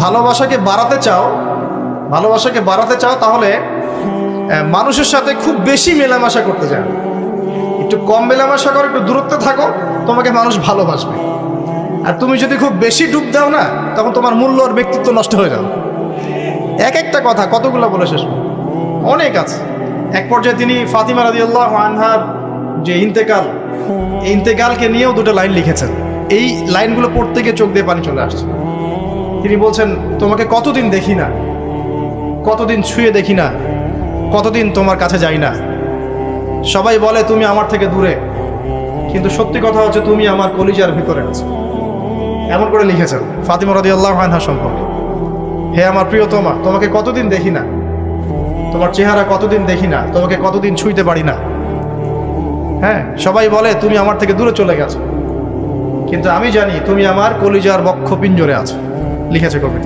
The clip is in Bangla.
ভালোবাসাকে বাড়াতে চাও তাহলে মানুষের সাথে খুব বেশি মেলামেশা করতে চাও, একটু কম মেলামেশা করো, একটু দূরত্বে থাকো, তোমাকে মানুষ ভালোবাসবে। আর তুমি যদি খুব বেশি ডুব দাও না, তখন তোমার মূল্য আর ব্যক্তিত্ব নষ্ট হয়ে যাবে। এক একটা কথা কতগুলো বলে শেষ করব, অনেক আছে। এক পর্যায়ে তিনি ফাতিমা রাদিয়াল্লাহু আনহার যে ইন্তেকাল, এই ইন্তেকালকে নিয়েও দুটো লাইন লিখেছেন। এই লাইনগুলো পড়তে গিয়ে চোখ দিয়ে পানি চলে আসছে। তিনি বলছেন, তোমাকে কতদিন দেখি না, কতদিন ছুঁয়ে দেখি না, কতদিন তোমার কাছে যাই না। সবাই বলে তুমি আমার থেকে দূরে, কিন্তু সত্যি কথা হচ্ছে তুমি আমার কলিজার ভিতরে আছো। এমন করে লিখেছেন ফাতিমা রাদিয়াল্লাহু আনহা সম্পর্কে। হে আমার প্রিয়তমা, তোমাকে কতদিন দেখি না, তোমার চেহারা কতদিন দেখি না, তোমাকে কতদিন ছুঁইতে পারি না। হ্যাঁ, সবাই বলে তুমি আমার থেকে দূরে চলে গেছো, কিন্তু আমি জানি তুমি আমার কলিজার বক্ষ পিঞ্জরে আছো। লিখেছে কবি।